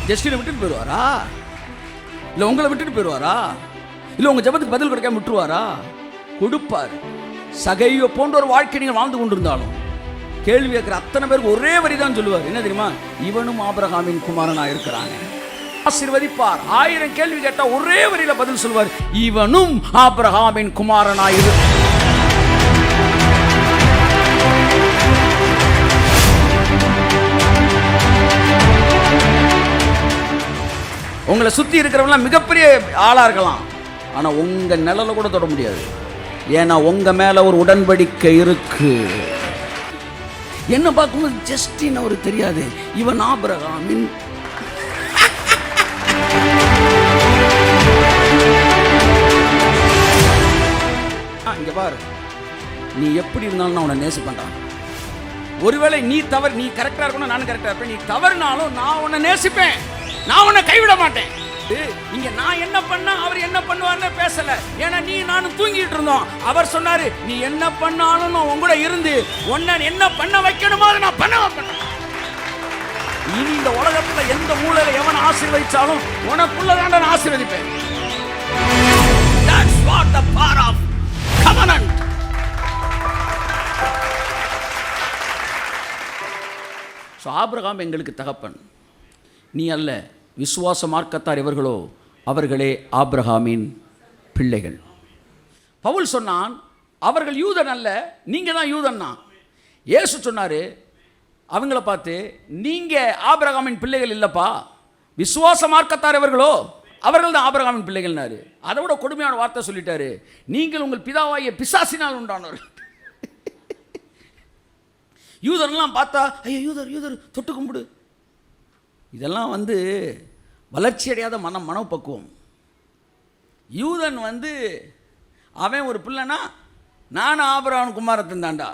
ஜஸ்டினை விட்டுட்டு போயிடுவாரா? இல்லை உங்களை விட்டுட்டு போயிடுவாரா? இல்லை உங்கள் ஜெபத்துக்கு பதில் கிடைக்காம விட்டுருவாரா? கொடுப்பார். சகையை போன்ற ஒரு வாழ்க்கை நீங்கள் வாழ்ந்து கொண்டிருந்தாலும் கேள்வி கேட்கிற அத்தனை பேருக்கு ஒரே வரி தான் சொல்லுவார். என்ன தெரியுமா? இவனும் ஆபிரகாமின் குமாரனாக இருக்கிறாங்க. ஆசீர்வதிப்பார். 1000 கேள்வி கேட்டா ஒரே வரியில பதில் சொல்வார், இவனும் ஆபிரகாமின் குமாரனாக இருக்கிறான். உங்களை சுத்தி இருக்கிறவங்க மிகப்பெரிய ஆளா இருக்கலாம், ஆனா உங்க நிழல கூட தொட முடியாது. ஏன்னா உங்க மேல ஒரு உடன்படிக்கை இருக்கு. என்ன பார்க்கும்போது ஜஸ்டின் அவருக்கு தெரியாது, இவன் ஆபிரகாமின். இங்க பாரு, நீ எப்படி இருந்தாலும் நான் உன்னை நேசிப்பேன்டா. ஒருவேளை நீ தவறு, நீ கரெக்டா இருக்கணும், நானும் கரெக்டா இருப்பேன். நீ தவறுனாலும் நான் உன்னை நேசிப்பேன், நான் உன்னை கைவிட மாட்டேன். இங்க நான் என்ன பண்ண அவர் என்ன பண்ணுவார்னு பேசல. ஏன்னா நீ நானும் தூங்கிட்டு இருந்தோம். அவர் சொன்னாரு, நீ என்ன பண்ணாலும் நான் உன் கூட இருந்து உன்னை என்ன பண்ண வைக்கணுமோ அதை நான் பண்ண வைப்பேன். இனி இந்த உலகத்துல எந்த மூலையில எவன் ஆசீர்வதிச்சாலும் உனக்குள்ளதான் நான் ஆசீர்வதிப்பேன். That's what the power of covenant. So Abraham எங்களுக்கு தகப்பன், நீ அல்ல. விசுவாச மார்க்கத்தார் இவர்களோ அவர்களே ஆபிரகாமின் பிள்ளைகள். பவுல் சொன்னான், அவர்கள் யூதன் அல்ல, நீங்க தான் யூதன்னா. இயேசு சொன்னாரு அவங்கள பார்த்து, நீங்க ஆபிரகாமின் பிள்ளைகள் இல்லப்பா, விசுவாச மார்க்கத்தார் இவர்களோ அவர்கள் தான் ஆபிரகாமின் பிள்ளைகள்னாரு. அதை விட கொடுமையான வார்த்தை சொல்லிட்டாரு, நீங்கள் உங்கள் பிதாவாகிய பிசாசினால் உண்டானவர். யூதர்லாம் பார்த்தா, ஐயோ யூதர் யூதர் தொட்டு கும்பிடு. இதெல்லாம் வளர்ச்சி அடையாத மனப்பக்குவம். யூதன் அவன் ஒரு பிள்ளைனா நான் ஆபிரகாம் குமாரத்தன் தாண்டா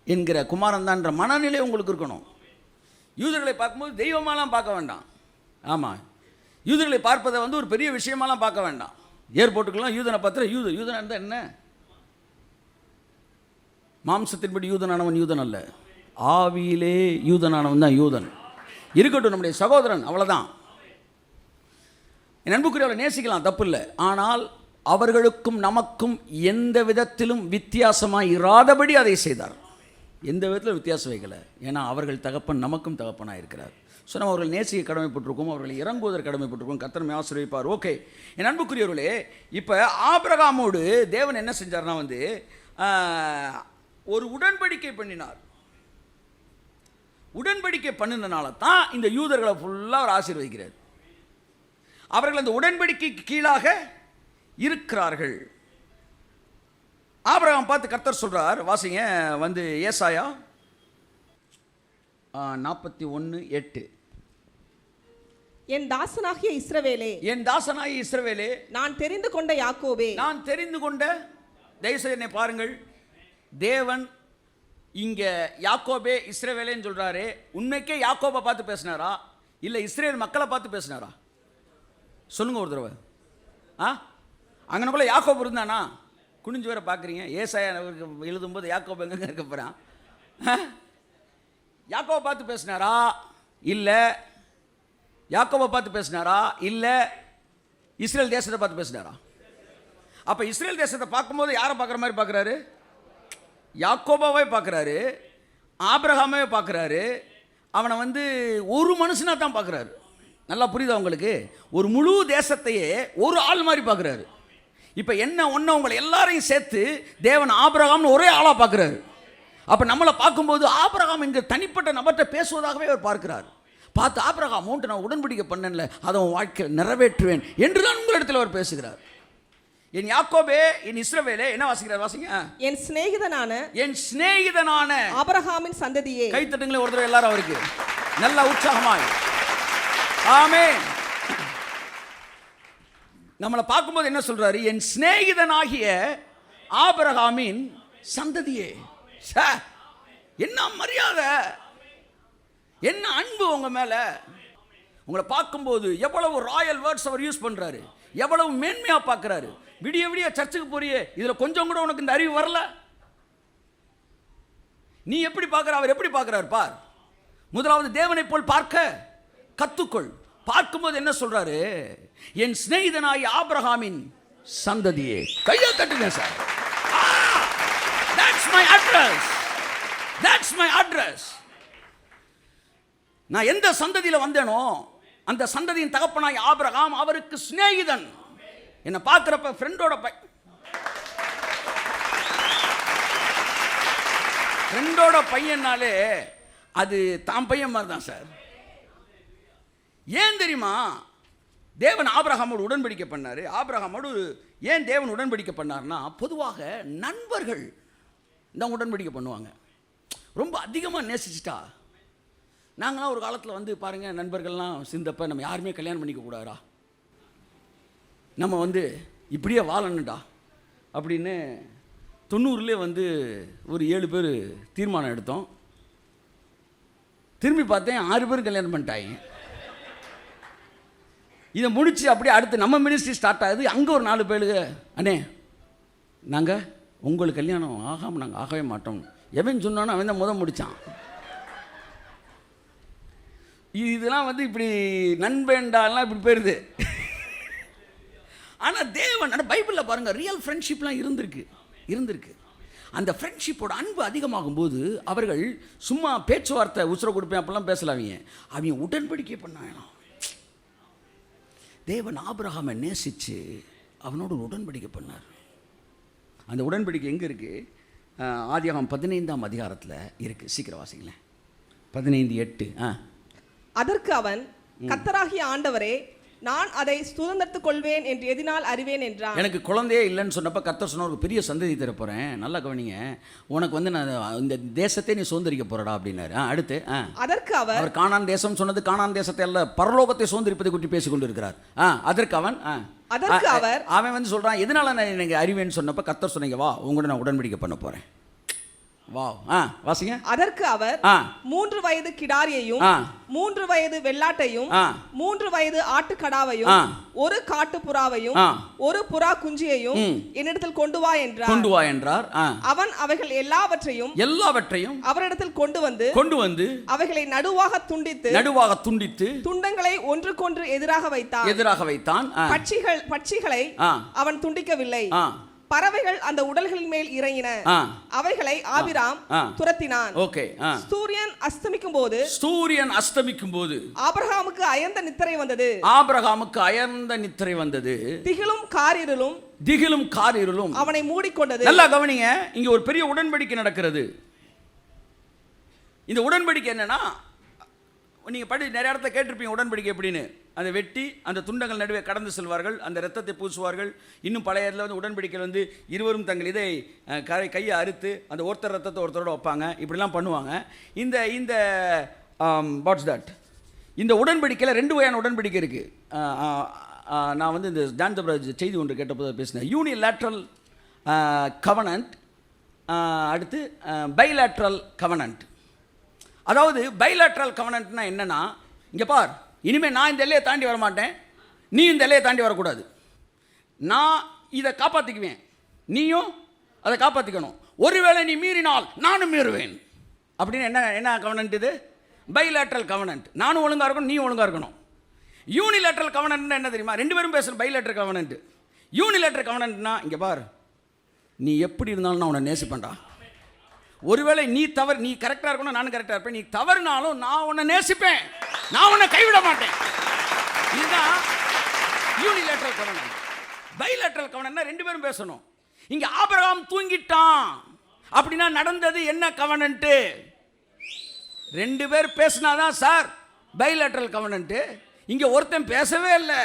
என்கிற குமாரன் தான்ற மனநிலை உங்களுக்கு இருக்கணும். யூதர்களை பார்க்கும்போது தெய்வமாலாம் பார்க்க வேண்டாம். ஆமாம், யூதர்களை பார்ப்பதை ஒரு பெரிய விஷயமாலாம் பார்க்க வேண்டாம். ஏர்போர்ட்டுக்கெல்லாம் யூதனை பார்த்து யூதன் இருந்தால் என்ன? மாம்சத்தின்படி யூதனானவன் யூதன் அல்ல, ஆவியிலே யூதனானவன் தான் யூதன். இருக்கட்டும், நம்முடைய சகோதரன், அவ்வளோதான். என் அன்புக்குரியவரை நேசிக்கலாம், தப்பு இல்லை. ஆனால் அவர்களுக்கும் நமக்கும் எந்த விதத்திலும் வித்தியாசமாக இராதபடி அதை செய்தார். எந்த விதத்திலும் வித்தியாசம் வைக்கலை. ஏன்னா அவர்கள் தகப்பன் நமக்கும் தகப்பனாக இருக்கிறார். ஸோ நம்ம அவர்கள் நேசிக்க கடமைப்பட்டிருக்கோம், அவர்களை இறங்குவதற்கு கடமைப்பட்டிருக்கோம். கர்த்தர் நம்மை ஆசீர்வதிப்பார். ஓகே, என் அன்புக்குரியவர்களே, இப்போ ஆபிரகாமோடு தேவன் என்ன செஞ்சார்னா ஒரு உடன்படிக்கை பண்ணினார். உடன்படிக்கை பண்ணினால தான் இந்த யூதர்களை ஃபுல்லாக அவர் ஆசீர்வதிக்கிறார். அவர்கள் அந்த உடன்படிக்கைக்கு கீழாக இருக்கிறார்கள். ஆபிரகாம் பார்த்து கர்த்தர் சொல்றார், வாசிங்க ஏசாயா 41:8. என் தாசனாகிய இஸ்ரவேலே, என் தாசனாகிய இஸ்ரவேலே, நான் தெரிந்து கொண்ட யாக்கோபே, நான் தெரிந்து கொண்ட. தயவுசெய்து என்னை பாருங்கள், தேவன் இங்க யாக்கோபே இஸ்ரவேலேன்னு சொல்றாரு. உண்மைக்கே யாக்கோபை பார்த்து பேசினாரா இல்லை இஸ்ரேல் மக்களை பார்த்து பேசினாரா? சொல்லுங்க ஒரு தடவை. அங்கனக்குள்ள யாக்கோபு இருந்தானா? குனிஞ்சு வேற பார்க்குறீங்க. ஏசாயா எழுதும்போது யாக்கோபு எங்க இருக்க போறான்? யாக்கோபை பார்த்து பேசினாரா இல்லை யாக்கோபை பார்த்து பேசினாரா இல்லை இஸ்ரேல் தேசத்தை பார்த்து பேசினாரா? அப்போ இஸ்ரேல் தேசத்தை பார்க்கும்போது யாரை பார்க்குற மாதிரி பார்க்குறாரு? யாக்கோபாவே பார்க்குறாரு, ஆபிரகாமே பார்க்குறாரு. அவனை ஒரு மனுஷனாக தான் பார்க்குறாரு. நல்லா புரியுதா உங்களுக்கு? ஒரு முழு தேசத்தையே ஒரு ஆள் மாதிரி பார்க்குறாரு. இப்போ என்ன ஒன்று, உங்களை எல்லாரையும் சேர்த்து தேவன் ஆபிரகாம்னு ஒரே ஆளாக பார்க்குறாரு. அப்போ நம்மளை பார்க்கும்போது ஆபிரகாம் என்கிற தனிப்பட்ட நபர்கிட்ட பேசுவதாகவே அவர் பார்க்கிறார். பார்த்து ஆபிரகாம் நான் உடன்படிக்கை பண்ணல, அதை உன் வாழ்க்கையில் நிறைவேற்றுவேன் என்று தான் உங்களிடத்தில் அவர் பேசுகிறார். என் யாக்கோபே, என் இஸ்ரவேலே, என்ன வாசிக்கிறார்? வாசிங்க. என் சிநேகிதனான ஆபிரகாமின் சந்ததியே. கை தட்டுங்களே ஒரு தடவை எல்லாரும் அவருக்கு நல்ல உற்சாகமாய். ஆமென். நம்மளை பார்க்கும்போது என்ன சொல்றாரு? என் சிநேகிதனாகிய ஆபிரகாமின் சந்ததியே. என்ன மரியாதை, என்ன அன்பு உங்க மேல. உங்களை பார்க்கும்போது எவ்வளவு ராயல் வேர்ட்ஸ் அவர் யூஸ் பண்றாரு, எவ்வளவு மேன்மையா பார்க்கிறாரு. விடிய விடிய சர்ச்சுக்கு போறியே, இதுல கொஞ்சம் கூட உனக்கு இந்த அறிவு வரல? நீ எப்படி பார்க்கிற, அவர் எப்படி பார்க்கிறார் பார். முதலாவது தேவனை போல் பார்க்க கத்துக்கொள். பார்க்கும்போது என்ன சொல்றாரு? என் சிநேகிதனாய் ஆபிரகாமின் சந்ததியே. கையை தட்டுங்க sir. That's my address. That's my address. நான் எந்த சந்ததியில வந்தேனோ அந்த சந்ததியின் தகப்பனாய் ஆபிரகாம் அவருக்கு சிநேகிதன். என்ன பார்க்கிறப்ப ஃப்ரெண்டோட பையனாலே அது தான் பையன் மாதிரி தான் சார். ஏன் தெரியுமா? தேவன் ஆபிரகாமோடு உடன்படிக்கை பண்ணாரு. ஆபிரகாமோடு ஏன் தேவன் உடன்படிக்கை பண்ணார்னா, பொதுவாக நண்பர்கள் தான் உடன்படிக்கை பண்ணுவாங்க. ரொம்ப அதிகமாக நேசிச்சிட்டா, நாங்களாம் ஒரு காலத்தில் வந்து பாருங்கள், நண்பர்கள்லாம் சிந்தப்ப நம்ம யாருமே கல்யாணம் பண்ணிக்க கூடாதா, நம்ம வந்து இப்படியே வாழணுண்டா அப்படின்னு 90 வந்து ஒரு 7 பேர் தீர்மானம் எடுத்தோம். திரும்பி பார்த்தேன் 6 பேரும் கல்யாணம் பண்ணிட்டாங்க. இதை முடிச்சு அப்படியே அடுத்து நம்ம மினிஸ்ட்ரி ஸ்டார்ட் ஆகுது. அங்கே ஒரு 4 பேருக்கு, அண்ணே நாங்கள் உங்களுக்கு கல்யாணம் ஆகாமல் நாங்கள் ஆகவே மாட்டோம். எவன் சொன்னானோ அவன் தான் முடித்தான். இதெல்லாம் வந்து இப்படி நண்பேண்டாலாம் இப்படி போயிருது. ஆனால் தேவன், ஆனால் பைபிளில் பாருங்கள், ரியல் ஃப்ரெண்ட்ஷிப்லாம் இருந்திருக்கு. அந்த ஃப்ரெண்ட்ஷிப்போட அன்பு அதிகமாகும் போது அவர்கள் சும்மா பேச்சுவார்த்தை உசுர கொடுப்பேன் அப்படிலாம் பேசலாவீங்க. அவங்க உடன்படிக்கை பண்ணாங்களாம். தேவன் ஆபிரகாமை நேசித்து அவனோட உடன்படிக்கை பண்ணார். அந்த உடன்படிக்கை எங்கே இருக்குது? ஆதியாகமம் 15ஆம் அதிகாரத்தில் இருக்குது. சீக்கிரம் வாசிங்களேன். 15:8. அதற்கு அவன், கர்த்தராகிய ஆண்டவரே, நான் அதை சுதந்திரத்துக் கொள்வேன் என்று எதினால் அறிவேன் என்றான். எனக்கு குழந்தையே இல்லைன்னு சொன்னப்ப கர்த்தர் சொன்ன, ஒரு பெரிய சந்ததி தர போகிறேன், நல்லா கவனிங்க, உனக்கு வந்து நான் இந்த தேசத்தை நீ சுதந்திரிக்க போறடா அப்படின்னாரு. அடுத்து அதற்கு அவர் கானான் தேசம் சொன்னது கானான் தேசத்தை அல்ல, பரலோகத்தை சுதந்திரிப்பதை குறித்து பேசிக் கொண்டு இருக்கிறார். அதற்கு அவன் வந்து சொல்றான், எதனால நான் எனக்கு அறிவேன்னு சொன்னப்ப கர்த்தர் சொன்னீங்க, வா உங்களோட நான் உடன்படிக்கை பண்ண போறேன். வாசிங்க. அதற்கு அவர் 3 வயது கிடாரியையும் 3 வயது வெள்ளாட்டையும் 3 வயது ஆட்டுக்கடாவையும் 1 காட்டுப்புறாவையும் 1 புறா குஞ்சியையும் என்னிடத்தில் கொண்டு வா என்றார். அவன் அவைகள் எல்லாவற்றையும் அவரிடத்தில் கொண்டு வந்து அவைகளை நடுவாக துண்டித்து துண்டங்களை ஒன்றுக்கொன்று எதிராக வைத்தான். பட்சிகளை அவன் துண்டிக்கவில்லை. பறவைகள் அந்த உடல்களின் மேல் இறங்கின. அவைகளை ஆபிராம் துரத்தினான். சூரியன் அஸ்தமிக்கும் போது ஆபிரகாமுக்கு அயர்ந்த நித்திரை வந்தது. திகிலும் காரிருளும் அவனை மூடிக்கொண்டது. நல்லா கவனிங்க, இங்க ஒரு பெரிய உடன்படிக்கை நடக்கிறது. இந்த உடன்படிக்கை என்னன்னா, நீங்க நிறைய இடத்துல கேட்டிருப்பீங்க உடன்படிக்கை எப்படின்னு. அந்த வெட்டி அந்த துண்டங்கள் நடுவே கடந்து செல்வார்கள், அந்த இரத்தத்தை பூசுவார்கள். இன்னும் பழைய இடத்துல வந்து உடன்படிக்கையில் வந்து இருவரும் தங்கள் இதை கையை அறுத்து அந்த ஒருத்தர் ரத்தத்தை ஒருத்தரோட வைப்பாங்க, இப்படிலாம் பண்ணுவாங்க. இந்த வாட்ஸ் தட், இந்த உடன்படிக்கையில் 2 வகையான உடன்படிக்கை இருக்குது. நான் வந்து இந்த ஜான் தப்ராஜ் செய்தி ஒன்று கேட்டபோது பேசினேன். யூனிலேட்ரல் கவனன்ட், அடுத்து பைலேட்ரல் கவனன்ட். அதாவது பைலேட்ரல் கவனன்ட்னா என்னன்னா, இங்கே பார், இனிமேல் நான் இந்த எல்லையை தாண்டி வரமாட்டேன், நீ இந்த எல்லையை தாண்டி வரக்கூடாது, நான் இதை காப்பாற்றிக்குவேன், நீயும் அதை காப்பாற்றிக்கணும், ஒருவேளை நீ மீறினால் நானும் மீறுவேன் அப்படின்னு என்ன கவனன்ட் இது? Bilateral covenant. நானும் ஒழுங்காக இருக்கணும், நீ ஒழுங்காக இருக்கணும். யூனிலேட்ரல் கவனன்ட்னா என்ன தெரியுமா? 2 பேரும் பேசணும். Bilateral covenant. யூனிலேட்ரல் கவனன்ட்னா, இங்கே பார், நீ எப்படி இருந்தாலும் நான் உன்னை நேசிப்பேன்டா. ஒருவேளை நீ கரெக்டாக இருக்கணும், நானும் கரெக்டாக இருப்பேன், நீ தவறுனாலும் நான் உன்னை நேசிப்பேன், நான் உன்னை கைவிட மாட்டேன். இதுதான் யூனிலேட்ரல் கவனன்ட். பைலேட்ரல் கவனன்ட்னா 2 பேரும் பேசணும். இங்க ஆபிரகாம் தூங்கிட்டான் அப்படின்னா நடந்தது என்ன கவனன்ட்? 2 பேர் பேசினாதான் சார் பைலேட்ரல் கவனன்ட். இங்க ஒருத்தன் பேசவே இல்லை,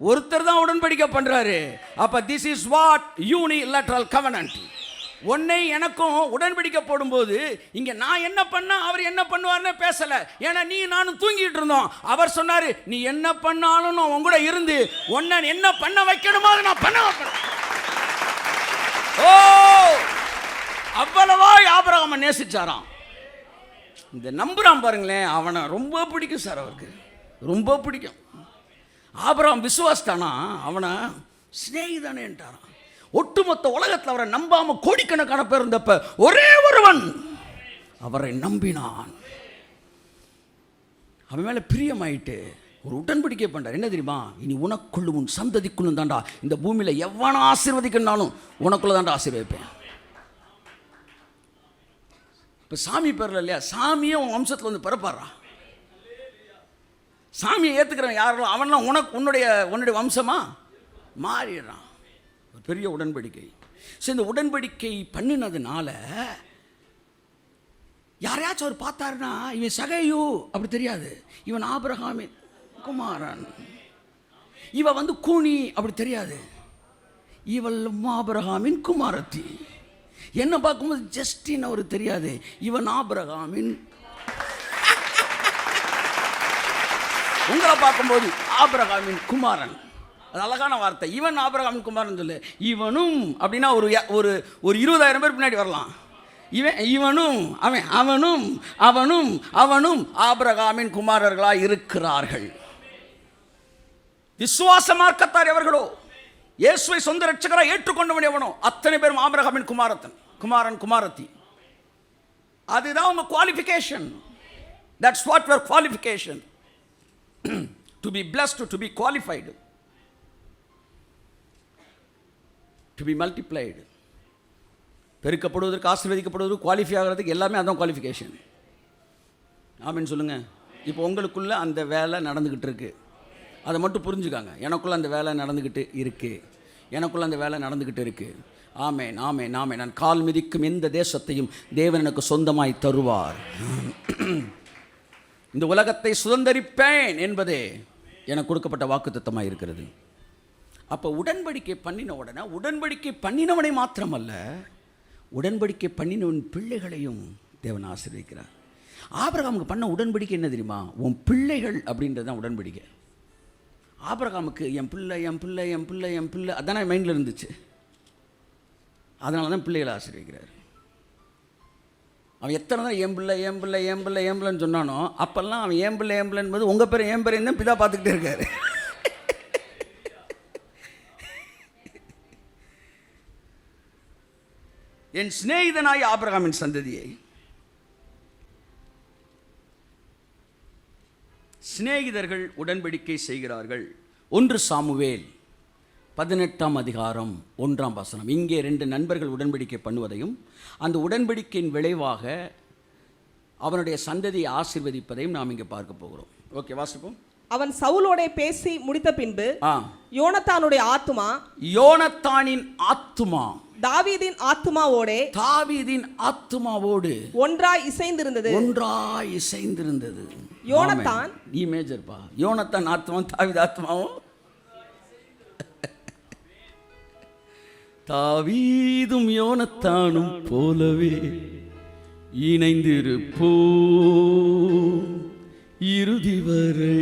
ஒருத்தர் தான் உடன்படிக்கை பண்றாரு. அப்ப this is what unilateral covenant. உன்னை எனக்கும் உடன்படிக்கை போடும்போது இங்க நான் என்ன பண்ணா அவர் என்ன பண்ணுவார்னு பேசல. ஏன்னா நீ நானும் தூங்கிட்டு இருந்தோம். அவர் சொன்னாரு, நீ என்ன பண்ணாலும் நான் உன் கூட இருந்து உன்னை என்ன பண்ண வைக்கணுமோ அதை நான் பண்ண வைப்பேன். ஓ, அவ்வளவா ஆபிரகாமை நேசிச்சாராம். இந்த நம்புறான் பாருங்களேன், அவனை ரொம்ப பிடிக்கும் சார், அவருக்கு ரொம்ப பிடிக்கும். ஆபிரகாம் விசுவாசத்தானா, அவனை சிநேகிதானேன்ட்டாராம். ஒட்டுமொத்த உலகத்தில் அவரை நம்பாம கோடிக்கணக்கான பேர் இருந்தப்ப ஒரே ஒருவன் அவரை நம்பினான். அவன் மேல பிரியமாயிட்டு ஒரு உடன்படிக்கை பண்றார். என்ன தெரியுமா? இனி உனக்குள்ளும் உன் சந்ததிக்குள்ளும் தாண்டா இந்த பூமியில எவனை ஆசீர்வதிக்கணும்னாலும் உனக்குள்ள தாண்டா ஆசீர்வதிப்பேன். இப்போ சாமி பேரில் இல்லையா, சாமியே உன் வம்சத்தில் வந்து பிறப்பாடுறா. சாமியை ஏற்றுக்கிறவன் யாரும் அவன்லாம் உன்னுடைய வம்சமா மாறிடுறான். ஒரு பெரிய உடன்படிக்கை. ஸோ இந்த உடன்படிக்கை பண்ணினதுனால யாரையாச்சும் அவர் பார்த்தாருன்னா இவன் சகையு அப்படி தெரியாது, இவன் ஆபிரகாமின் குமாரன், இவ வந்து கூனி அப்படி தெரியாது, இவள் ஆபிரகாமின் குமாரத்தி. என்ன பார்க்கும்போது ஜஸ்டின் அவருக்கு தெரியாது, இவன் ஆபிரகாமின். உங்களை பார்க்கும்போது ஆபிரகாமின் குமாரன். அது அழகான வார்த்தை. இவன் ஆபிரகாமின் குமாரன் சொல்லு. இவனும் அப்படின்னா ஒரு 20,000 பேர் பின்னாடி வரலாம். இவனும் அவனும் ஆபிரகாமின் குமாரர்களாய் இருக்கிறார்கள். விசுவாச மார்க்கத்தார் எவர்களோ, இயேசுவை சொந்த ரட்சகராய் ஏற்றுக்கொண்டவன் எவனோ அத்தனை பேரும் ஆபிரகாமின் குமாரன் குமாரத்தி. அதுதான் உங்க qualification. That's what your qualification. To be blessed, to be qualified, to be multiplied. பெருக்கப்படுவதற்கு, ஆசீர்வதிக்கப்படுவதற்கு, குவாலிஃபை ஆகிறதுக்கு எல்லாமே அதான் குவாலிஃபிகேஷன். ஆமீன் சொல்லுங்க. இப்போ உங்களுக்குள்ள அந்த வேலை நடந்துக்கிட்டு இருக்கு. அதை மட்டும் புரிஞ்சுக்காங்க. எனக்குள்ள அந்த வேலை நடந்துக்கிட்டு இருக்கு. ஆமேன் ஆமேன் ஆமேன். நான் கால் மிதிக்கும் எந்த தேசத்தையும் தேவன் எனக்கு சொந்தமாய் தருவார். இந்த உலகத்தை சுதந்தரிப்பேன் என்பதே எனக்கு கொடுக்கப்பட்ட வாக்குத்தத்தமாக இருக்கிறது. அப்போ உடன்படிக்கை பண்ணின உடனே, உடன்படிக்கை பண்ணினவனை மாத்திரமல்ல, உடன்படிக்கை பண்ணினவன் பிள்ளைகளையும் தேவன் ஆசீர்வதிக்கிறார். ஆபிரகாமுக்கு பண்ண உடன்படிக்கை என்ன தெரியுமா? உன் பிள்ளைகள் அப்படின்றது தான் உடன்படிக்கை. ஆபிரகாமுக்கு என் பிள்ளை அதானே மைண்டில் இருந்துச்சு. அதனால தான் பிள்ளைகளை ஆசீர்வதிக்கிறார். அவன் எத்தனை தான் ஏன் பிள்ளைன்னு சொன்னானோ அப்பெல்லாம் அவன் ஏன் பிள்ளைன்பது உங்கள் பேர் ஏன் பேர் தான் பிதா பார்த்துக்கிட்டே இருக்காரு. என் சிநேகிதனாய் ஆபிரகாமின் சந்ததியை. சிநேகிதர்கள் உடன்படிக்கை செய்கிறார்கள். 1 சாமுவேல் 18ஆம் அதிகாரம் 1ஆம் வசனம். இங்கே 2 நண்பர்கள் உடன்படிக்கை பண்ணுவதையும் அந்த உடன்படிக்கையின் விளைவாக அவனுடைய சந்ததியை ஆசீர்வதிப்பதையும் நாம் இங்கே பார்க்க போகிறோம். ஓகே, வாசிப்போம். அவன் சவுலோட பேசி முடித்த பின்பு யோனத்தானுடைய யோனத்தானின் ஆத்துமா தாவீதின் ஆத்துமாவோடு ஒன்றாய் இசைந்திருந்தது. யோனத்தான் மேஜர்ப்பா. யோனத்தான் ஆத்மாவும் தாவீது ஆத்மாவும் தாவீதும் யோனத்தானும் போலவே இணைந்திருப்போ இறுதி வரை,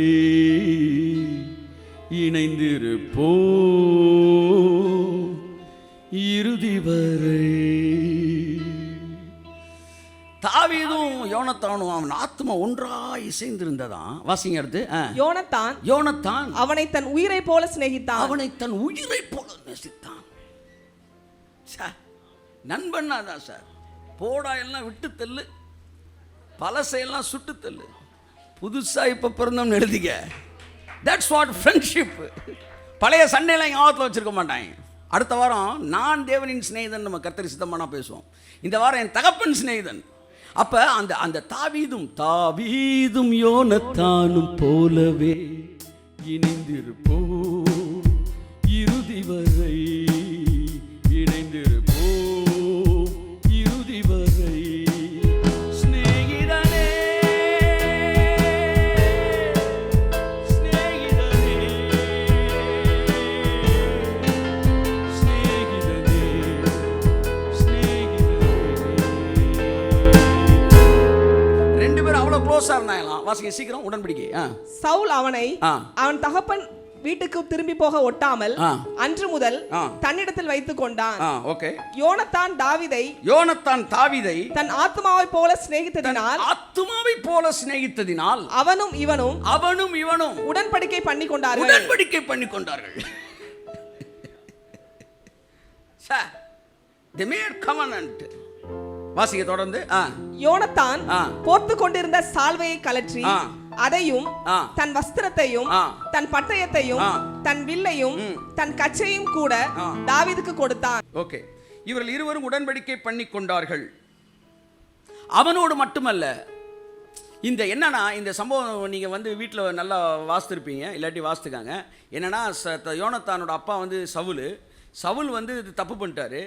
இணைந்திருப்போ இறுதி வரை. தாவீதும் யோனத்தானும் அவன் ஆத்மா ஒன்றாய் இசைந்திருந்ததான். வாசிங்க அடுத்து. யோனத்தான் அவனை தன் உயிரை போல சிநேகித்தான். நண்பன்னா தான் சார். போடா எல்லாம் விட்டு தள்ளு, பழசையெல்லாம் சுட்டு தள்ளு, புதுசா இப்ப பிறந்தோம்னு எழுதிக்க. That's what friendship. பழைய சண்டையெல்லாம் எங்கள் ஆபத்தில் வச்சிருக்க மாட்டாங்க. அடுத்த வாரம் நான் தேவனின் சிநேகிதன் நம்ம கர்த்தர் சித்தமானா பேசுவோம். இந்த வாரம் என் தகப்பன் சிநேகிதன். அப்ப அந்த தாவீதும் யோனத்தானும் போலவே இணைந்திருப்போ இறுதி வரை, இணைந்திருப்போ இறுதி வரை. சிநேகிதனே சிநேகிதனே சிநேகிதனே சிநேகிதனே. 2 பேரும் அவ்வளவு க்ளோஸா இருந்தாங்களாம். வாசிங்க சீக்கிரம். உடன்படிக்கை. சவுல் அவன் தகப்பன் வீட்டுக்கு திரும்பி போக ஒட்டாமல் அன்று முதல் தன்னிடத்தில் வைத்துக் கொண்டான். யோனத்தான் தாவீதை தன் ஆத்மாவை போல சிநேகித்ததினால் அவனும் இவனும் உடன்படிக்கை பண்ணி கொண்டார்கள். They made covenant. வாசிங்க தொடர்ந்து. யோனத்தான் போர்த்து கொண்டிருந்த சால்வையை கலற்றி அதையும் ஆ. தன் வஸ்திரத்தையும் ஆ. தன் பட்டயத்தையும் ஆ. தன் வில்லையும் தன் கச்சையும் கூட ஆ. தாவீதுக்கு கொடுத்தான். ஓகே, இவர்கள் இருவரும் உடன்படிக்கை பண்ணி கொண்டார்கள். அவனோடு மட்டுமல்ல, இந்த என்னன்னா இந்த சம்பவம் நீங்கள் வந்து வீட்டில் நல்லா வாசித்திருப்பீங்க, இல்லாட்டி வாசித்துக்காங்க. என்னன்னா யோனத்தானோட அப்பா வந்து சவுல் வந்து இது தப்பு பண்ணிட்டாரு.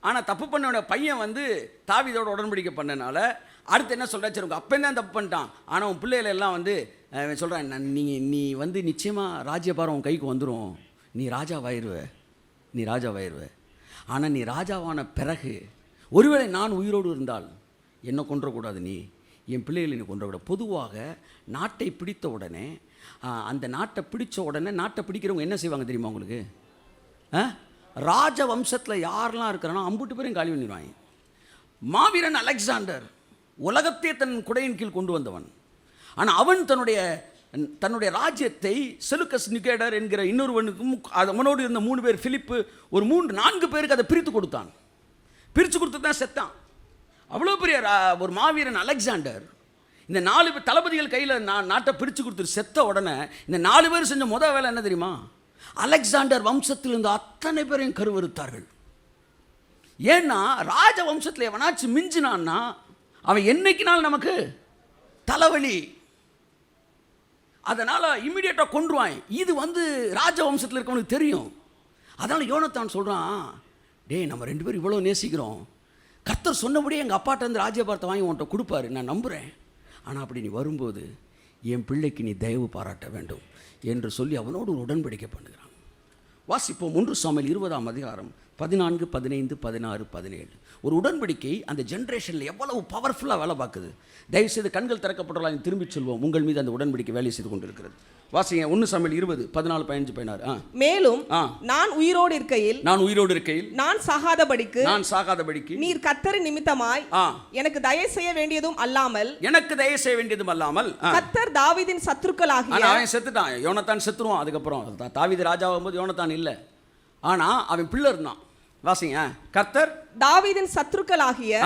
ஆனால் தப்பு பண்ணோட பையன் வந்து தாவீதோட உடன்படிக்கை பண்ணனால அடுத்து என்ன சொல்கிறா, சரி உங்கள் அப்பன் தான் தப்பு பண்ணிட்டான், ஆனால் உன் பிள்ளைகள் எல்லாம் வந்து சொல்கிறேன், நீ வந்து நிச்சயமாக ராஜ்யபாரம் உன் கைக்கு வந்துடும், நீ ராஜாவாயிருவ. ஆனால் நீ ராஜாவான பிறகு ஒருவேளை நான் உயிரோடு இருந்தால் என்னை கொன்றக்கூடாது, நீ என் பிள்ளைகளை நீ கொன்றக்கூடாது. பொதுவாக நாட்டை பிடித்த உடனே அந்த நாட்டை பிடித்த உடனே நாட்டை பிடிக்கிறவங்க என்ன செய்வாங்க தெரியுமா உங்களுக்கு? ராஜ வம்சத்தில் யாரெல்லாம் இருக்கிறானோ அம்புட்டு பேரையும் காலி பண்ணிடுவாங்க. மாவீரன் அலெக்சாண்டர் உலகத்தை தன் குடையின் கீழ் கொண்டு வந்தவன். ஆனால் அவன் தன்னுடைய ராஜ்யத்தை செலுக்கஸ் நிகேடர் என்கிற இன்னொருவனுக்கும் அவனோடு இருந்த 3 பேர், பிலிப்பு, ஒரு 4 பேருக்கு அதை பிரித்து கொடுத்தான். பிரித்து கொடுத்து தான் செத்தான். அவ்வளோ பெரிய ஒரு மாவீரன் அலெக்சாண்டர் இந்த 4 தளபதிகள் கையில் நாட்டை பிரித்து கொடுத்துட்டு செத்த உடனே இந்த 4 பேர் செஞ்ச முதல் வேலை என்ன தெரியுமா? அலெக்சாண்டர் வம்சத்தில் இருந்த அத்தனை பேரையும் கருவறுத்தார்கள். ஏன்னா ராஜ வம்சத்தில் எவனாச்சும் மிஞ்சினான்னா அவன் என்னைக்குனாலும் நமக்கு தலைவலி. அதனால் இம்மிடியேட்டாக கொன்றுவான். இது வந்து ராஜ வம்சத்தில் இருக்கவனுக்கு தெரியும். அதனால் யோனத்தான் சொல்கிறான், டேய் நம்ம 2 பேரும் இவ்வளோ நேசிக்கிறோம், கர்த்தர் சொன்னபடியே எங்கள் அப்பாட்ட வந்து ராஜ்யபாரத்தை வாங்கி உன்கிட்ட கொடுப்பாரு, நான் நம்புகிறேன். ஆனால் அப்படி நீ வரும்போது என் பிள்ளைக்கு நீ தயவு பாராட்ட வேண்டும் என்று சொல்லி அவனோடு ஒரு உடன்படிக்கை பண்ணுகிறான். வாசிப்போம் 1 சாமுவேல் 20ஆம் அதிகாரம் 14, 15, 16, 17. ஒரு உடன்படிக்கை அந்த ஜென்ரேஷனில் எவ்வளவு பவர்ஃபுல்லாக வேலை பார்க்குது. தயவுசெய்து கண்கள் திறக்கப்படலாம், திரும்பி சொல்வோம், உங்கள் மீது அந்த உடன்படிக்கை வேலை செய்து கொண்டிருக்கிறது. வாசிங்க 1 சாமுவேல் 20, 14, 15, 16. மேலும் நான் உயிரோடு இருக்கையில் நான் சாகாதபடிக்கு நீர் கர்த்தரின் நிமித்தமாய் எனக்கு தயவு செய்ய வேண்டியதும் அல்லாமல் கர்த்தர் தாவீதின் சத்துருக்களாகிய அவன் செத்துட்டான். யோனத்தான் செத்துருவான். அதுக்கப்புறம் தாவீது ராஜாவாகும்போது யோனத்தான் இல்லை, ஆனால் அவன் பிள்ளை இருந்தான். வாசிங்க, கர்த்தர் தாவீதின் சத்துருக்களாகிய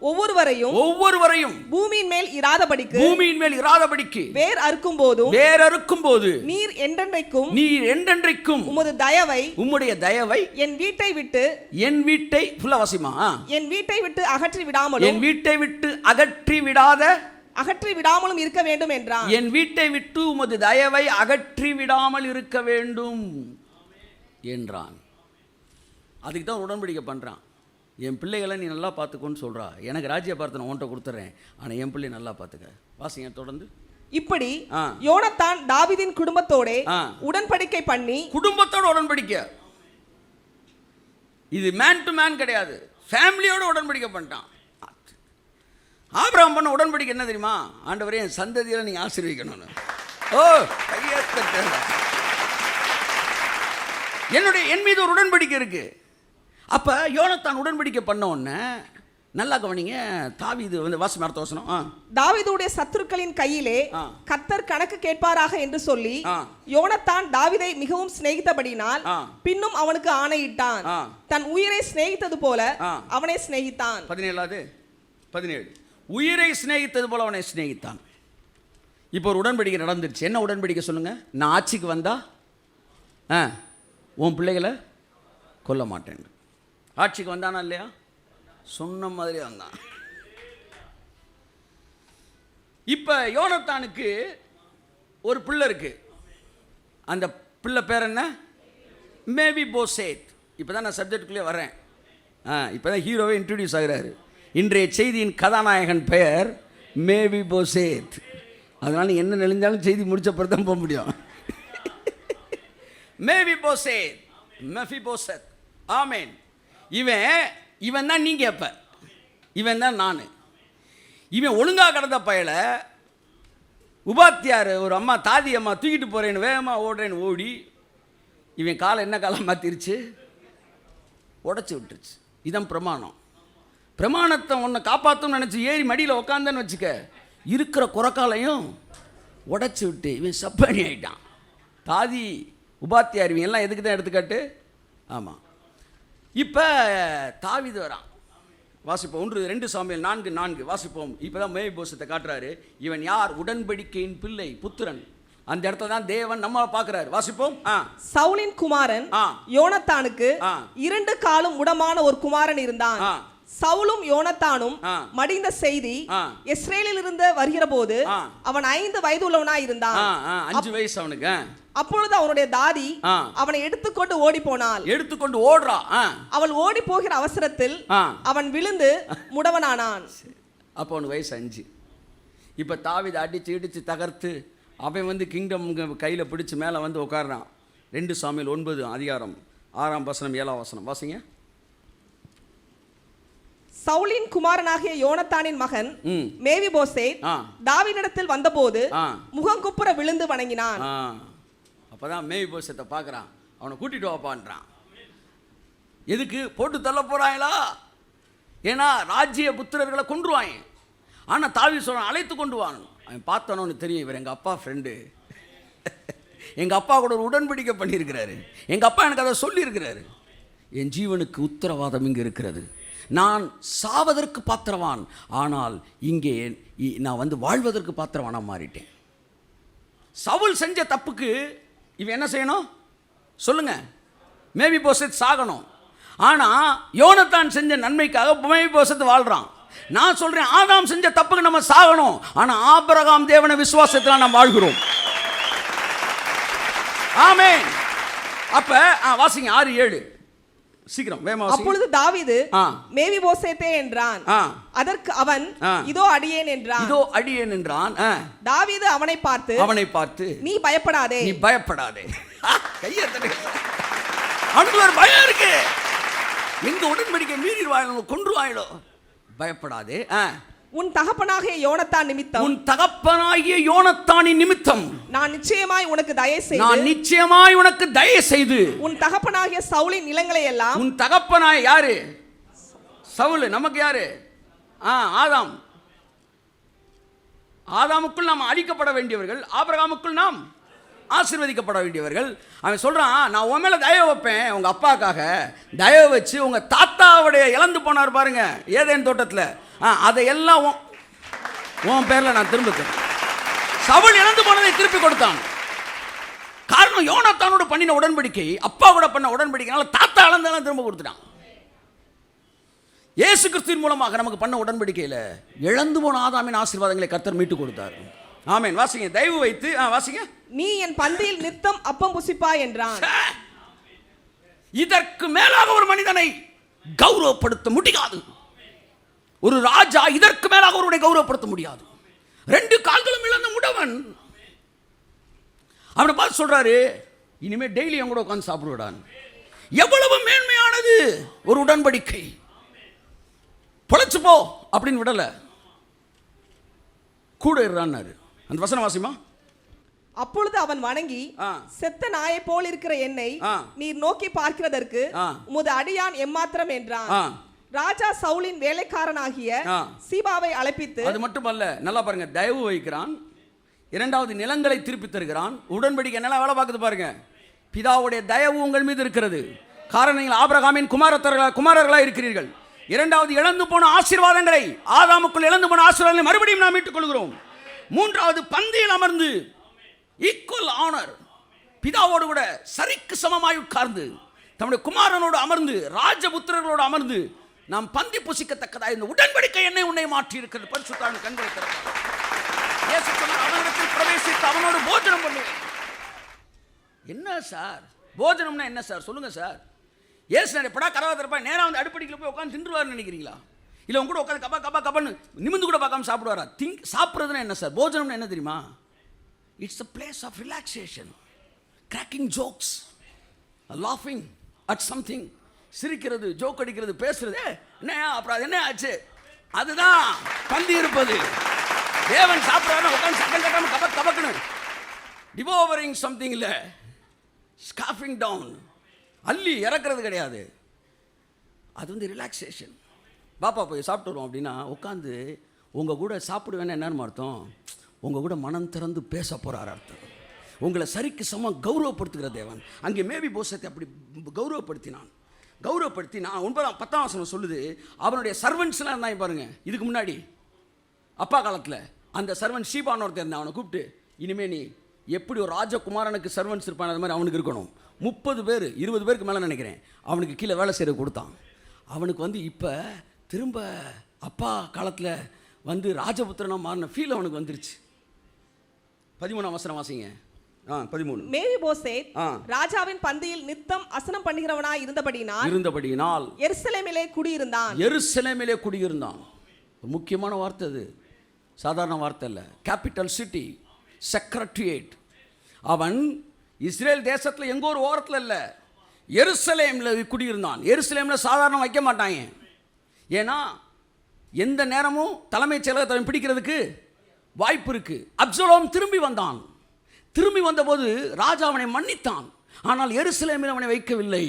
ஒவ்வொருவரையும் பூமியின் மேல் இராதபடிக்கு வேர் அறுக்கும் போது நீர் என்றென்றைக்கும் உம்முடைய தயவை என் வீட்டை விட்டு அகற்றி விடாமலும் இருக்க வேண்டும் என்றான். என் வீட்டை விட்டு உமது தயவை அகற்றி விடாமல் இருக்க வேண்டும் என்றான். அதுக்கு தான் உடன்படிக்கை பண்ணுறான். என் பிள்ளைகளை நீ நல்லா பார்த்துக்கோன்னு சொல்கிறா. எனக்கு ராஜ்யபாரத்தை நான் உன்கிட்ட கொடுத்துட்றேன், ஆனால் என் பிள்ளை நல்லா பார்த்துக்க. வாசிங்க தொடர்ந்து. இப்படி யோனத்தான் தாவீதின் குடும்பத்தோட உடன்படிக்கை பண்ணி, குடும்பத்தோட உடன்படிக்கை, இது மேன் டு மேன் கிடையாது, ஃபேமிலியோட உடன்படிக்கை பண்ணிட்டான். ஆபிரகாம் பண்ண உடன்படிக்கை என்ன தெரியுமா? ஆண்டவரே என் சந்ததியில் நீங்கள் ஆசீர்வதிக்கணும்னு. என் மீது ஒரு உடன்படிக்கை இருக்கு. அப்போ யோனத்தான் உடன்படிக்கை பண்ண உடனே நல்லா கவனிங்க, தாவீது வந்து வாசி அடுத்த வசனம். தாவீதுடைய சத்துருக்களின் கையிலே கர்த்தர் கணக்கு கேட்பாராக என்று சொல்லி யோனத்தான் தாவீதை மிகவும் சிநேகித்தபடினால் பின்னும் அவனுக்கு ஆணையிட்டான், தன் உயிரை சிநேகித்தது போல அவனை சிநேகித்தான். 17 உயிரை சிநேகித்தது போல அவனை சிநேகித்தான். இப்போ ஒரு உடன்படிக்கை நடந்துருச்சு. என்ன உடன்படிக்கை சொல்லுங்க? நான் ஆட்சிக்கு வந்தா உன் பிள்ளைகளை கொல்ல மாட்டேன். ஆட்சிக்கு வந்தானா இல்லையா? சொன்ன மாதிரி வந்தான். இப்போ யோனத்தானுக்கு ஒரு பிள்ளை இருக்கு. அந்த பிள்ளை பேர் என்ன? மேவிபோசேத். இப்போ தான் நான் சப்ஜெக்டுக்குள்ளே வரேன். இப்போ தான் ஹீரோவே இன்ட்ரடியூஸ் ஆகிறாரு. இன்றைய செய்தியின் கதாநாயகன் பெயர் மேவிபோசேத். அதனால் நீ என்ன நெளிஞ்சாலும் செய்தி முடிச்ச பிறகு தான் போக முடியும். மெஃபிபோசேத். ஆமேன். இவன் தான் நீங்க. எப்ப இவன் தான் நான். இவன் ஒழுங்கா கடந்த பயல உபாத்தியார் ஒரு அம்மா, தாதி அம்மா தூக்கிட்டு போறேன்னு வேகமாக ஓடுறேன்னு ஓடி இவன் காலை என்ன காலம் மாத்திருச்சு, உடச்சி விட்டுருச்சு. இதான் பிரமாணத்தை உன்னை காப்பாற்றணும்னு நினச்சி ஏறி மடியில் உக்காந்தன்னு வச்சுக்க, இருக்கிற குறக்காலையும் உடச்சி விட்டு இவன் சப்பானி ஆகிட்டான். தாதி உபாத்தியார் இவன் எல்லாம் எதுக்கு தான் எடுத்துக்காட்டு. ஆமாம். இப்போ தாவீது வரான். வாசிப்போம். 1 சாமுவேல் 4:4 வாசிப்போம். இப்பதான் மேவி போசத்தை காட்டுறாரு. இவன் யார்? உடன்படிக்கையின் பிள்ளை, புத்திரன். அந்த இடத்துல தான் தேவன் நம்ம பார்க்கிறாரு. வாசிப்போம். சவுலின் குமாரன் யோனத்தானுக்கு 2 காலும் முடமான ஒரு குமாரன் இருந்தான். சவுலும் யோனத்தானும் மடிந்த செய்தி இஸ்ரேலில் இருந்து வருகிற போது அவன் 5 வயது உள்ளவனாய் இருந்தான். 5 வயசு அவனுக்கு. அப்பொழுது அவனுடைய தாதி அவனை எடுத்துக்கொண்டு ஓடி போனாள். எடுத்துக்கொண்டு ஓடுறா. அவள் ஓடி போகிற அவசரத்தில் அவன் விழுந்து முடவனானான். அப்போ அவனுக்கு வயசு 5. இப்ப தாவீது அடிச்சு இடிச்சு தகர்த்து அவன் வந்து கிங்டம் கையில் பிடிச்சு மேலே வந்து உட்கார்றான். 2 சாமுவேல் 9 அதிகாரம் 6 வசனம் 7 வசனம் வாசிங்க. சவுலின் குமாரனாகிய யோனத்தானின் மகன் மேவிபோசேத் தாவீதிடத்தில் வந்தபோது முகங்குப்புற விழுந்து வணங்கினான். அப்பதான் மேவிபோசேத்தை பார்க்கறான். அவனை கூட்டிட்டு வாப்பான்றான். எதுக்கு? போட்டு தள்ள போறாங்களா? ஏன்னா ராஜ்ய புத்திரர்களை கொன்றுவாங்க. ஆனா தாவீது சொல்றான், அழைத்து கொண்டு வான். அவன் பார்த்தவனு தெரியும், இவர் எங்க அப்பா ஃப்ரெண்டு, எங்க அப்பா கூட ஒரு உடன்படிக்கை பண்ணியிருக்கிறாரு, எங்க அப்பா எனக்கு அதை சொல்லியிருக்கிறாரு. என் ஜீவனுக்கு உத்தரவாதம் இங்கே இருக்கிறது. நான் சாவதற்கு பாத்திரவான், ஆனால் இங்கே நான் வந்து வாழ்வதற்கு பாத்திரவானா மாறிட்டேன். சவுல் செஞ்ச தப்புக்கு இவன் என்ன செய்யணும் சொல்லுங்க? மேவிபோசேத் சாகணும். ஆனா யோனத்தான் செஞ்ச நன்மைக்காக மேவிபோசேத் வாழ்றான். நான் சொல்றேன், ஆதாம் செஞ்ச தப்புக்கு நம்ம சாகணும். ஆனா ஆபிரகாம் தேவனை விசுவாசத்தில் நாம் வாழ்கிறோம். ஆமென். அப்ப வாசிங்க 6-7 சீக்கிரம் வேகமா. அப்பொழுது தாவீது மேவிபோசேத்தே என்றான். அதற்கு அவன் இதோ அடியேன் என்றான். இதோ அடியேன் என்றான். தாவீது அவனை பார்த்து நீ பயப்படாதே, நீ பயப்படாதே. கையை தட்டுங்க. அவனுக்கு ஒரு பயம் இருக்கு. எங்க உடன்படிக்கை மீறிடுவாங்க, கொன்றுவாங்களோ. பயப்படாதே. உன் தகப்பனாகிய யோனத்தான் நிமித்தம், உன் தகப்பனாகிய யோனத்தானின் நிமித்தம் நான் நிச்சயமாய் உனக்கு தயை செய்து உன் தகப்பனாகிய சவுலின் நிலங்களை எல்லாம். உன் தகப்பனாய் யாரு? சவுல். நமக்கு யாரு? ஆதாம். ஆதாமுக்குள் நாம் அழிக்கப்பட வேண்டியவர்கள், ஆபிரகாமுக்குள் நாம் ஆசீர்வதிக்கப்பட வேண்டியவர்கள். அவன் சொல்றான், நான் உன் மேல தயவு வைப்பேன். உங்க அப்பாக்காக தயவு வச்சு உங்க தாத்தாவுடைய இழந்து போனார் பாருங்க ஏதேன் தோட்டத்தில், அதையெல்லாம் உன் பேர்ல நான் திரும்ப தரேன். சவுல் இழந்து போனதை திருப்பி கொடுத்தான். காரணம் யோனத்தானோடு பண்ணின உடன்படிக்கை, அப்பா கூட பண்ண உடன்படிக்கைனால தாத்தா இழந்தெல்லாம் திரும்ப கொடுத்துட்டான். இயேசு கிறிஸ்துவின் மூலமாக நமக்கு பண்ண உடன்படிக்கையில் இழந்து போன ஆதாமின் ஆசீர்வாதங்களை கர்த்தர் மீட்டு கொடுத்தார். ஆமென். வாசிங்க, தயவு வைத்து வாசிங்க. நீ என் பந்தியில் நித்தம் அப்பம் புசிப்பாய் என்றான். இதற்கு மேலாக ஒரு மனிதனை கௌரவப்படுத்த முடியாது. ஒரு ராஜா இதற்கு மேலாக ஒருவனை கௌரவப்படுத்த முடியாது. 2 கால்களும் இழந்த முடவன் அவனை பார்த்து சொல்றாரு, இனிமே டெய்லி என் கூட உட்கார்ந்து சாப்பிடுவான். எவ்வளவு மேன்மையானது ஒரு உடன்படிக்கை. பொழைச்சு போ அப்படின்னு விடல, கூட இருறான்னாரு. அந்த வசனம் வாசிமா. அப்பொழுது அவன் வணங்கி, செத்த நாயை போல் இருக்கிற என்னை நீர் நோக்கி பார்க்கிறதற்கு உமது அடியான் எம்மாத்திரம் என்றான். ராஜா சவுலின் வேலைக்காரனாகிய சீபாவை அழைப்பித்து, அது மட்டுமல்ல, நல்லா பாருங்க, தயவு வைக்கிறான். 2வது நிலங்களை திருப்பி தருகிறான். உடன்படிக்கை நல்லா வேலை பார்க்குது பாருங்க. பிதாவுடைய தயவு உங்கள் மீது இருக்கிறது. காரணம் நீங்கள் ஆபிரகாமின் குமாரர்களாக இருக்கிறீர்கள். 2வது இழந்து போன ஆசீர்வாதங்களை, ஆதாமுக்குள் இழந்து போன ஆசீர்வாதங்களை மறுபடியும் நாம் மீட்டுக் கொள்கிறோம். 3வது பந்தியில் அமர்ந்து ஈக்குவல் ஆனர், பிதாவோடு கூட சரிக்கு சமமாய் உட்கார்ந்து தம்முடைய குமாரனோடு அமர்ந்து ராஜபுத்திரர்களோடு அமர்ந்து நாம் பந்தி புசிக்கத்தக்கதா இந்த உடன்படிக்கை என்னை உன்னை மாற்றி இருக்கிறது. பரிசுத்தவான் கண்களை திறந்தார். இயேசு சொன்னார், அவனிடத்தில் பிரவேசித்து அவனோடு போஜனம் பண்ணுவேன். என்ன சார் போஜனம்னா என்ன சார் சொல்லுங்க சார்? இயேசு எப்படா கதவை திறப்பா நேரா வந்து அடுப்படிக்குள்ள போய் உட்கார்ந்து தின்றுவார்னு நினைக்கிறீங்களா? இல்லை உங்க கூட உட்காந்து கப்பன்னு நிமிந்து கூட பார்க்காம சாப்பிடுவாரா? சாப்பிட்றதுன்னா என்ன சார்? போஜனம்னா என்ன தெரியுமா? It's a place of relaxation, cracking jokes, laughing at something. சிரிக்கிறது, ஜோக் அடிக்கிறது, பேசுறது. என்ன அப்புறம் அது என்ன ஆச்சு? அதுதான் பந்தி இருப்பது. தேவன் சாப்பிட்றாரு உட்காந்து சட்டம் கட்டாம கபக்கணும் டிவோவரிங் சம்திங் இல்லை, ஸ்காஃபிங் டவுன், அள்ளி இறக்குறது கிடையாது. அது வந்து ரிலாக்ஸேஷன். பாப்பா போய் சாப்பிட்டு வருவோம் அப்படின்னா உட்காந்து உங்கள் கூட சாப்பிடுவேன்னு என்னன்னு அர்த்தம்? உங்கள் கூட மனம் திறந்து பேச போகிறார் அர்த்தம். உங்களை சரிக்கு சமம் கௌரவப்படுத்துகிற தேவன். அங்கே மேவி போசத்தை அப்படி கௌரவப்படுத்தினான். கௌரவப்படுத்தி நான் 10ஆம் வசனம் சொல்லுது, அவனுடைய சர்வன்ட்ஸ்லாம் இருந்தாங்க பாருங்க. இதுக்கு முன்னாடி அப்பா காலத்தில் அந்த சர்வன்ட் ஷீபான்னு ஒருத்தர் இருந்தான். அவனை கூப்பிட்டு, இனிமேல் நீ எப்படி ஒரு ராஜகுமாரனுக்கு சர்வன்ட்ஸ் இருப்பான் அது மாதிரி அவனுக்கு இருக்கணும். 30 பேர் 20 பேருக்கு மேலே நினைக்கிறேன் அவனுக்கு கீழே வேலை செய்ய கொடுத்தான். அவனுக்கு இப்போ திரும்ப அப்பா காலத்தில் ராஜபுத்திரனாக மாறின ஃபீல் அவனுக்கு வந்துருச்சு. 13ஆம் வசனம் வாசிங்க. 13. மேவிபோசேத் ராஜாவின் பந்தியில் நித்தம் அசனம் பண்ணுகிறவனாய் இருந்தபடியினால் எருசலேமிலே குடியிருந்தான். முக்கியமான வார்த்தை அது, சாதாரண வார்த்தை இல்லை. Capital city, secretariat. அவன் இஸ்ரேல் தேசத்தில் எங்கோ ஒரு ஓரத்தில் இல்லை, எருசலேமில் குடியிருந்தான். எருசலேமில் சாதாரண வைக்க மாட்டாங்க. ஏன்னா எந்த நேரமும் தலைமைச் செயலகத்தை பிடிக்கிறதுக்கு வாய்ப்பு இருக்கு. அப்சலோம் திரும்பி வந்தான். திரும்பி வந்தபோது ராஜா அவனை மன்னித்தான். ஆனால் எருசலேமில் அவனை வைக்கவில்லை.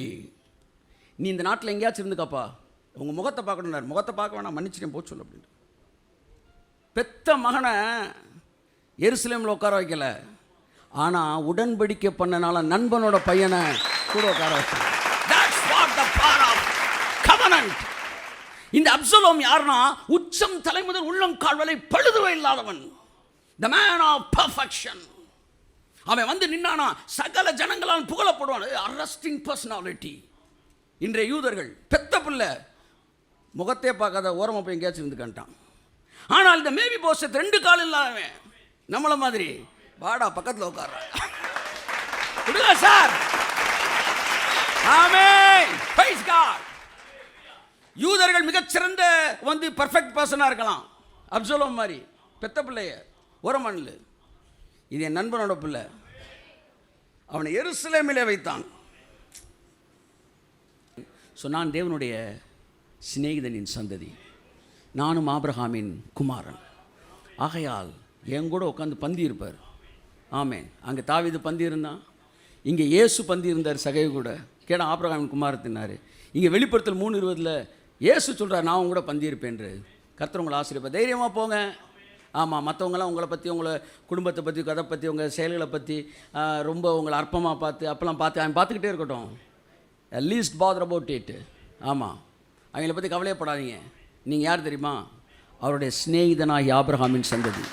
நீ இந்த நாட்டில் எங்கேயாச்சும் இருந்துக்காப்பா, உங்கள் முகத்தை பார்க்கணும். முகத்தை பார்க்க வேணாம், மன்னிச்சிட்டேன் போச்சு சொல்லு அப்படின்னு. பெத்த மகனை எருசலேமில் உட்கார வைக்கல, ஆனால் உடன்படிக்கை பண்ணனால நண்பனோட பையனை கூட உட்கார வச்சான். That's what the power of covenant. இந்த அப்சலோம் யாருன்னா, உச்சம் தலை முதல் உள்ளம் கால் வரை பழுதுவை இல்லாதவன், the man of perfection. அவன் நின்னானா சகல ஜனங்களால் புகழப்படுவான். Arresting personality. இன்றைய யூதர்கள் பெத்த பிள்ளை முகத்தே பார்க்காத ஓரமாக போய் எங்கேயாச்சும் இருந்துக்கான்ட்டான். ஆனால் இந்த மேவிபோசேத் 2 கால் இல்லாதவன், நம்மள மாதிரி வாடா பக்கத்தில் உட்கார்றா விடுங்க சார். ஆமென், பிரைஸ் காட். யூதர்கள் மிகச்சிறந்த பர்ஃபெக்ட் பர்சனாக இருக்கலாம். அப்சலோம் மாதிரி பெத்த பிள்ளைய ஓரமண்ணில், இது என் நண்பனோட பிள்ளை, அவனை எருசலேமிலே வைத்தான். நான் தேவனுடைய சிநேகிதனின் சந்ததி, நானும் ஆபிரகாமின் குமாரன். ஆகையால் என் கூட உட்காந்து பந்தி இருப்பார். ஆமென். அங்கே தாவீது பந்தி இருந்தான், இங்கே இயேசு பந்தி இருந்தார் சகை கூட. கேட ஆபிரகாமின் குமாரத்தினார். இங்கே வெளிப்படுத்தல் 3:20 இயேசு சொல்கிறார், நான் உங்க கூட பந்தி இருப்பேன்று. கர்த்தர் உங்களை ஆசீர்வதிப்பார். தைரியமாக போங்க. ஆமாம், மற்றவங்களாம் உங்களை பற்றி, உங்களை குடும்பத்தை பற்றி, கதை பற்றி, உங்கள் செயல்களை பற்றி ரொம்ப உங்களை அற்பமாக பார்த்து அப்போல்லாம் அவன் பார்த்துக்கிட்டே இருக்கட்டும். Least father about it. ஆமாம், அவங்கள பற்றி கவலையப்படாதீங்க. நீங்கள் யார் தெரியுமா? அவருடைய சிநேகிதனாகி ஆபிரகாமின் சந்ததி.